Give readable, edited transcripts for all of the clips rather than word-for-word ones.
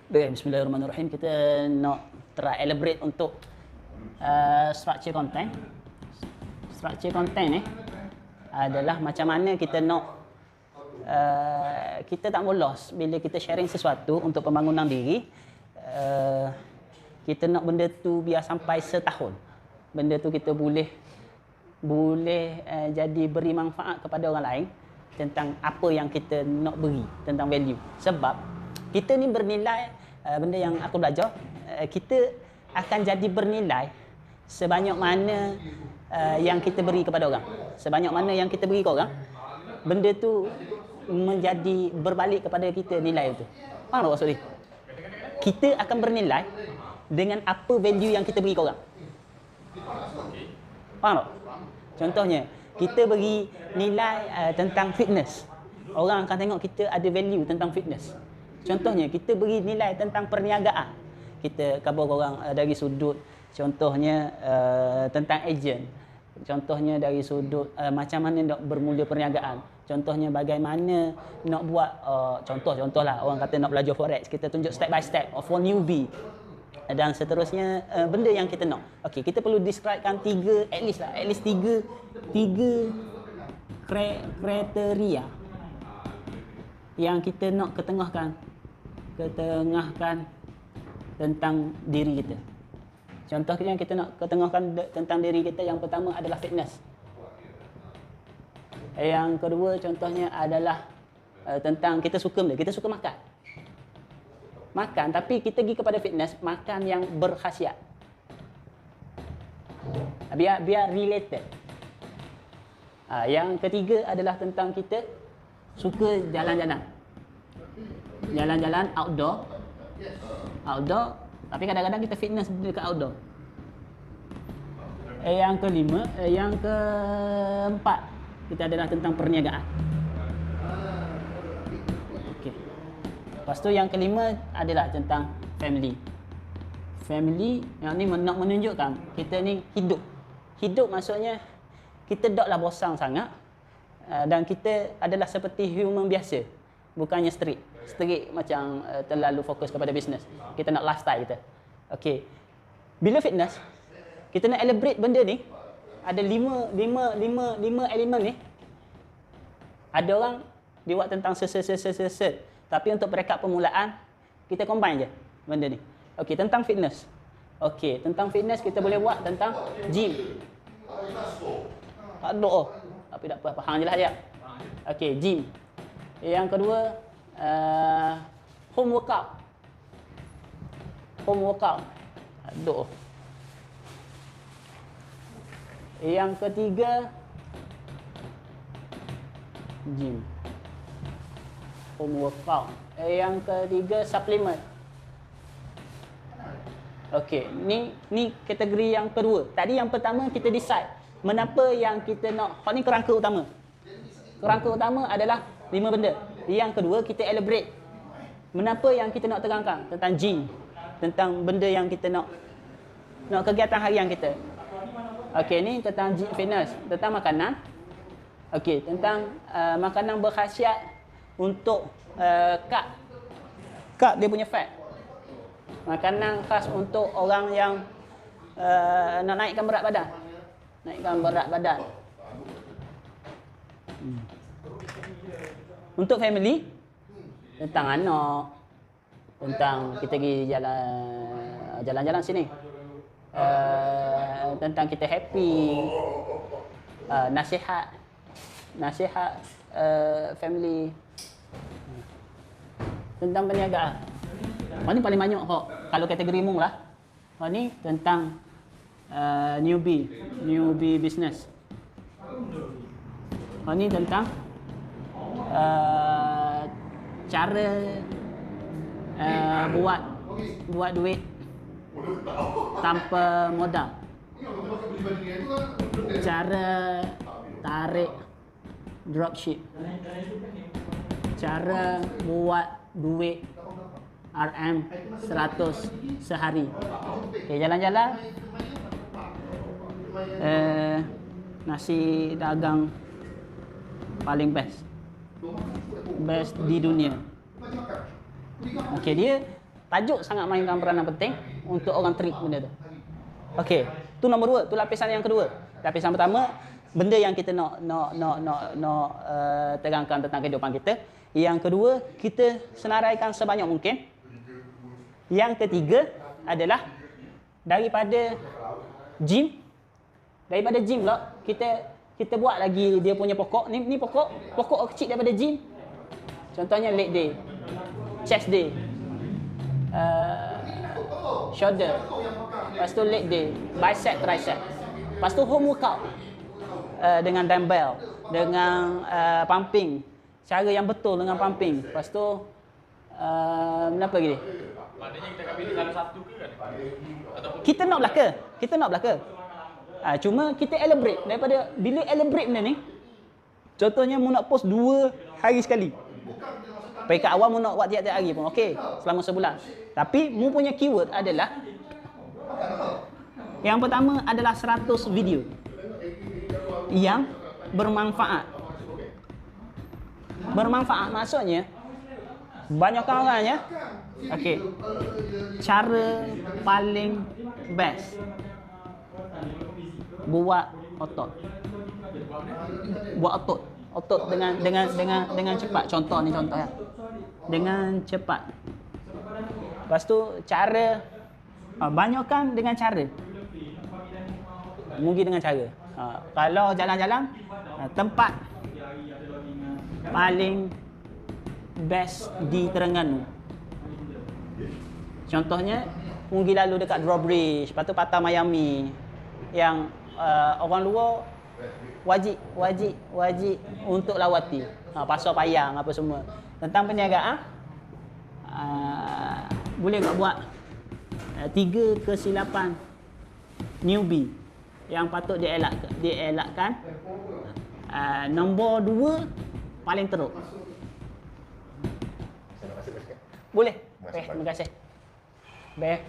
Baik, bismillahirrahmanirrahim. Kita nak try elaborate untuk structure content. Structure content ni adalah macam mana kita nak kita tak bolos bila kita sharing sesuatu untuk pembangunan diri. Kita nak benda tu biar sampai setahun. Benda tu kita boleh jadi beri manfaat kepada orang lain tentang apa yang kita nak beri, tentang value. Sebab kita ni bernilai, benda yang aku belajar, kita akan jadi bernilai sebanyak mana yang kita beri kepada orang. Sebanyak mana yang kita beri ke orang, benda tu menjadi berbalik kepada kita nilai itu. Faham tak maksud ni? Kita akan bernilai dengan apa value yang kita beri ke orang. Faham tak? Contohnya, kita beri nilai tentang fitness. Orang akan tengok kita ada value tentang fitness. Contohnya, kita beri nilai tentang perniagaan. Kita cover orang dari sudut, contohnya tentang agent. Contohnya dari sudut macam mana nak bermula perniagaan. Contohnya bagaimana nak buat, contoh-contohlah orang kata nak belajar forex. Kita tunjuk step by step for newbie. Dan seterusnya benda yang kita nak. Okey, kita perlu describekan at least tiga kriteria yang kita nak ketengahkan tentang diri kita. Contohnya yang kita nak ketengahkan tentang diri kita, yang pertama adalah fitness. Yang kedua contohnya adalah tentang kita suka makan. Makan, tapi kita pergi kepada fitness, makan yang berkhasiat. Biar related. Yang ketiga adalah tentang kita suka jalan-jalan. Jalan-jalan outdoor, tapi kadang-kadang kita fitness dekat outdoor. Yang keempat, kita adalah tentang perniagaan. Okey. Lepas tu yang kelima adalah tentang family. Family yang ni nak menunjukkan kita ni hidup. Hidup maksudnya kita taklah bosan sangat dan kita adalah seperti human biasa. Bukannya strict macam terlalu fokus kepada bisnes. Kita nak lifestyle kita. Okey. Bila fitness, kita nak elaborate benda ni, ada lima elemen ni. Ada orang dia buat tentang tapi untuk perekat permulaan, kita combine je benda ni. Okey, tentang fitness. Okey, tentang fitness kita boleh buat tentang gym. Aduh, tapi tak apa, faham je lah ya. Okey, gym. Yang kedua, home workout. Aduh. Yang ketiga, gym. Home workout. Yang ketiga, supplement. Okey, ni kategori yang kedua. Tadi yang pertama kita decide menapa yang kita nak. Ni kerangka utama. Kerangka utama adalah 5 benda. Yang kedua, kita elaborate menapa yang kita nak terangkan tentang gym, tentang benda yang kita nak kegiatan harian kita. Okey, ni tentang fitness, tentang makanan. Okey, tentang makanan berkhasiat untuk cut dia punya fat. Makanan khas untuk orang yang nak naikkan berat badan. Untuk family, tentang anak, tentang kita pergi jalan-jalan sini, tentang kita happy, nasihat family, tentang perniagaan. Ni paling banyak kok. Kalau kategori mung lah. Ni tentang newbie business. Ni tentang cara buat duit tanpa modal. Cara tarik dropship. Cara buat duit RM100 sehari. Okay, jalan-jalan. Nasi dagang paling best di dunia. Okey, dia tajuk sangat mainkan peranan penting untuk orang treat benda tu. Okey, tu nombor 2, tu lapisan yang kedua. Lapisan pertama, benda yang kita nak terangkan tentang kehidupan kita. Yang kedua, kita senaraikan sebanyak mungkin. Yang ketiga adalah daripada gym pula kita buat lagi dia punya pokok. Ni pokok kecil daripada gym. Contohnya leg day, chest day, shoulder, lepas tu leg day, bicep, tricep. Lepas tu home workout dengan dumbbell, dengan pumping, cara yang betul dengan pumping. Lepas tu apa lagi? Maknanya kita akan pilih salah satu ke kan? Ataupun Kita nak belaka. Cuma kita elaborate daripada bila elaborate benda ni. Contohnya mu nak post 2 hari sekali. Peringkat awal mu nak buat tiap-tiap hari pun okey, selama sebulan. Tapi mu punya keyword adalah yang pertama adalah 100 video yang bermanfaat. Bermanfaat maksudnya banyak orangnya okey. Cara paling best buat otot. Buat otot dengan cepat. Contoh ya. Dengan cepat. Lepas tu cara banyakkan dengan cara. Mungkin dengan cara. Kalau jalan-jalan tempat paling best di Terengganu. Contohnya mungkin lalu dekat Drawbridge, lepas tu Patah Miami yang orang luar wajib untuk lawati. Pasar Payang apa semua. Tentang perniagaan boleh tak buat 3 kesilapan newbie yang patut dielakkan. Nombor 2 paling teruk. Boleh? Terima kasih. Baik.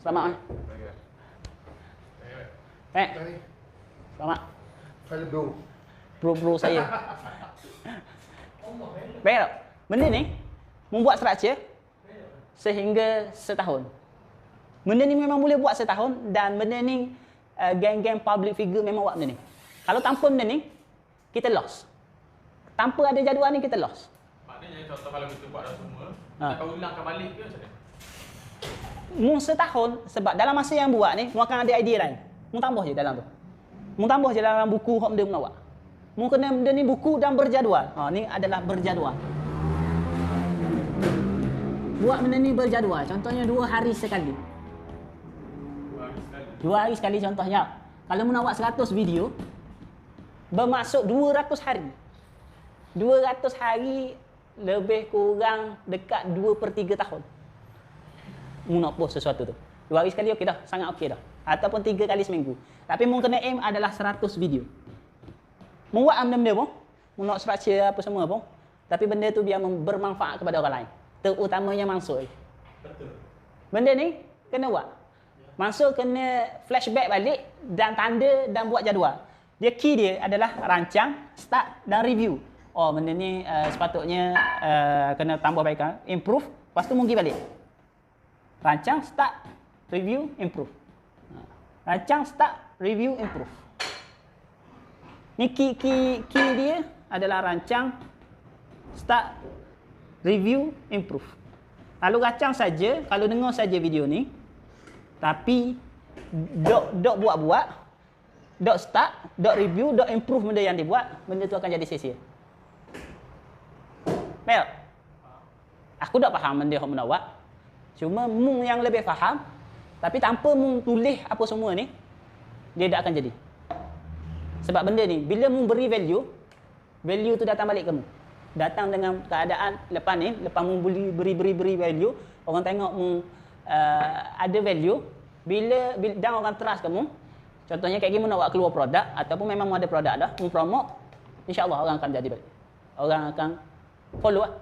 Selamat. Selamat. Saya Bro saya. Baik tak? Benda ni membuat structure sehingga setahun. Benda ni memang boleh buat setahun dan benda ni geng-geng public figure memang buat benda ni. Kalau tanpa benda ni, kita lost. Tanpa ada jadual ni, kita lost. Maknanya contoh kalau kita buat dah semua, kita akan ulangkan balik ke macam mana? Mu setahun, sebab dalam masa yang buat ni, mu akan ada idea lain. Mu tambah je dalam tu. Mu tambah je dalam buku hok benda mu nak buat. Mu kena benda ni buku dan berjadual. Ni adalah berjadual. Buat benda ni berjadual. Contohnya 2 hari sekali. 2 hari sekali contohnya. Kalau mu nak buat 100 video, bermaksud 200 hari. 200 hari lebih kurang dekat 2/3 tahun. Mu nak post sesuatu tu. 2 hari sekali okey dah, sangat okey dah. Ataupun 3 kali seminggu. Tapi mu kena aim adalah 100 video. Mu buat benda-benda pun, mu nak structure apa semua pun, tapi benda tu biar bermanfaat kepada orang lain. Terutamanya Mansur. Betul. Benda ni kena buat. Mansur kena flashback balik dan tanda dan buat jadual. Dia key dia adalah rancang, start dan review. Benda ni sepatutnya kena tambah baikkan, improve, lepas tu mungkin balik. Rancang, start, review, improve. Rancang, start, review, improve. Ni key dia adalah rancang, start, review, improve. Lalu rancang saja, kalau dengar saja video ni, tapi dok buat, dok start, dok review, dok improve benda yang dibuat, benda tu akan jadi sia-sia. Mel, aku tak faham benda yang nak buat. Cuma mu yang lebih faham, tapi tanpa mu tulis apa semua ni, dia tak akan jadi. Sebab benda ni, bila mu beri value tu datang balik ke mu. Datang dengan keadaan lepas ni, lepas mu beri value, orang tengok mu ada value, bila dan orang trust kamu. Contohnya kayak gini mu nak buat keluar produk ataupun memang mu ada produk dah, mu promote, insya-Allah orang akan jadi balik. Orang akan follow lah.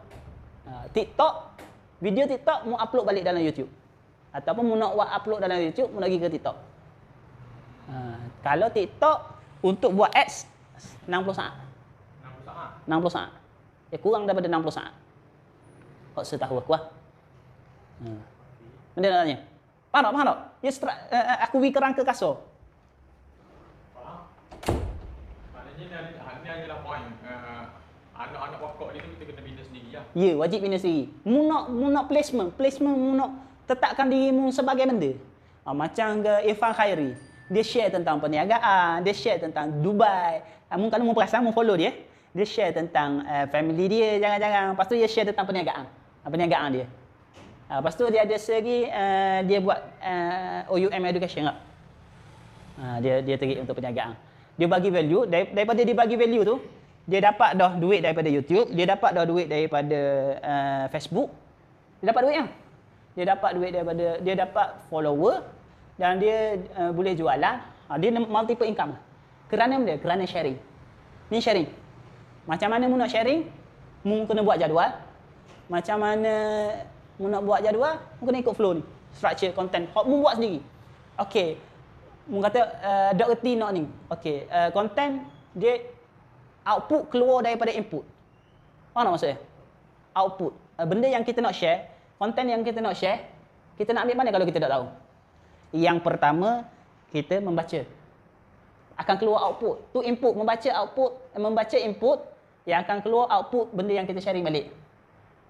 TikTok, video TikTok mu upload balik dalam YouTube. Ataupun mu nak buat upload dalam YouTube, mu nak pergi ke TikTok. Kalau TikTok untuk buat ads 60 saat. 60 saat. Kurang daripada 60 saat. Kok setahu aku lah. Benda nak tanya. Faham tak? Ya, aku pergi kerang ke kasar. Faham? Maknanya ni adalah point. Anak-anak pokok dia tu kita kena bina sendiri lah. Ya, wajib bina sendiri. Mu nak placement mu nak tetapkan dirimu sebagai benda. Macam ke Irfan Khairi, dia share tentang perniagaan, dia share tentang Dubai. Kalau mu perasan, mu follow dia. Dia share tentang family dia, jangan-jangan. Lepas tu dia share tentang perniagaan dia. Lepas tu dia ada segi dia buat OUM education tak? Dia terik untuk perniagaan. Dia bagi value, daripada dia bagi value tu, dia dapat dah duit daripada YouTube, dia dapat dah duit daripada Facebook. Dia dapat duit kan? Dia dapat follower dan dia boleh jualan. Dia multiple income. Kerana sharing. Ni sharing. Macam mana mu nak sharing? Mu kena buat jadual. Macam mana mu nak buat jadual? Mu kena ikut flow ni. Structure content. Mu buat sendiri. Okey. Mu kata dok reti nak ni. Okey, content dia output keluar daripada input. Faham tak maksudnya? Output. Benda yang kita nak share, content yang kita nak share, kita nak ambil mana kalau kita tak tahu? Yang pertama, kita membaca. Akan keluar output. Tu input, membaca input yang akan keluar output benda yang kita sharing balik.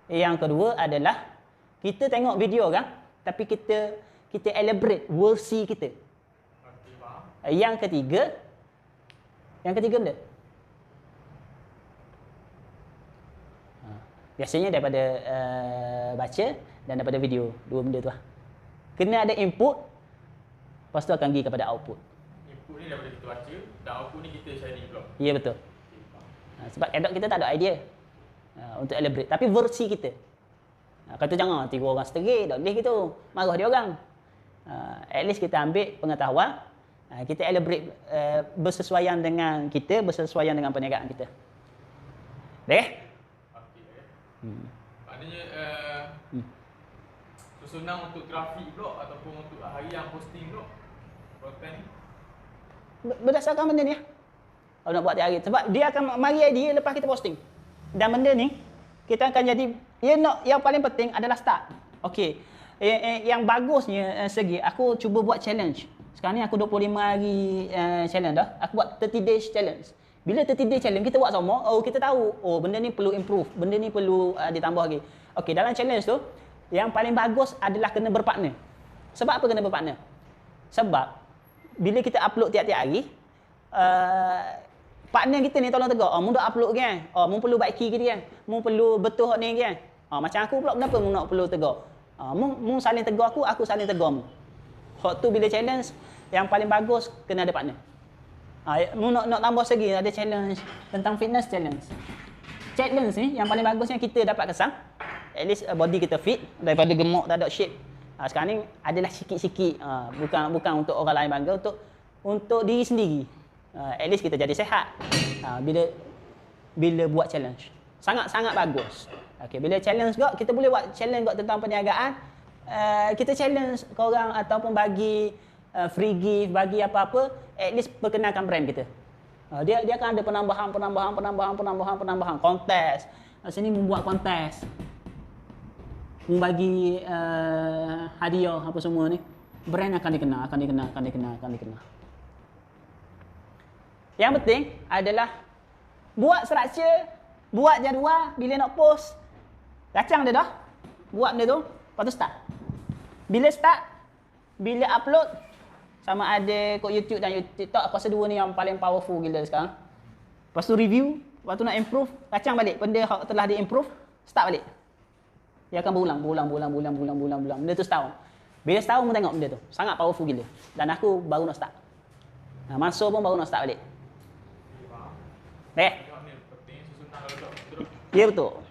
Yang kedua adalah kita tengok video kan, tapi kita elaborate versi kita. Yang ketiga benda. Biasanya daripada baca dan daripada video, dua benda tu lah. Kena ada input, lepas tu akan pergi kepada output. Input ni daripada kita baca, dan output ni kita sharing pula. Ya, betul. Sebab adult kita tak ada idea untuk elaborate. Tapi versi kita. Kata jangan, tiga orang seterik, tak boleh gitu. Marah dia orang. At least kita ambil pengetahuan, kita elaborate bersesuaian dengan kita, bersesuaian dengan perniagaan kita. Okey? Maknanya susunan untuk grafik pula ataupun untuk harian posting pula konten ni berdasarkan benda ni lah. Kalau nak buat tiap hari, sebab dia akan mari idea lepas kita posting. Dan benda ni kita akan jadi yang paling penting adalah start. Okey. Yang bagusnya segi aku cuba buat challenge. Sekarang ni aku 25 hari challenge dah. Aku buat 30 days challenge. Bila 30 day challenge kita buat sama, kita tahu benda ni perlu improve, benda ni perlu ditambah lagi. Okey, dalam challenge tu yang paling bagus adalah kena berpartner. Sebab apa kena berpartner? Sebab bila kita upload tiap-tiap hari, partner kita ni tolong tegur, mu dah upload kan? Mu perlu baiki ke dia? Mu perlu betul hak ni kan? Macam aku pula kenapa mu nak perlu tegur? Mu saling tegur aku saling tegur mu. Hak tu bila challenge yang paling bagus kena ada partner. Mu nak tambah segi ada challenge tentang fitness challenge. Challenge ni yang paling bagusnya kita dapat kesan. At least body kita fit daripada gemuk tak ada shape. Sekarang ni adalah sikit-sikit, bukan untuk orang lain bangga, untuk diri sendiri. At least kita jadi sihat. Bila buat challenge. Sangat-sangat bagus. Okey, bila challenge gak kita boleh buat challenge gak tentang perniagaan. Kita challenge korang ataupun bagi free gift, bagi apa-apa, at least perkenalkan brand kita. Dia akan ada penambahan kontes. Sini membuat kontes. Membagi hadiah apa semua ni. Brand akan dikenal. Yang penting adalah buat structure, buat jadual, bila nak post, kacang dia dah. Buat benda tu, lepas tu start. Bila upload, sama ada kat YouTube dan TikTok, aku rasa dua ni yang paling powerful gila sekarang. Lepas tu review, lepas tu nak improve, kacang balik. Benda yang telah di-improve, start balik. Dia akan berulang. Benda tu setahun. Bila setahun pun tengok benda tu. Sangat powerful gila. Dan aku baru nak start. Masuk pun baru nak start balik. Ya, betul.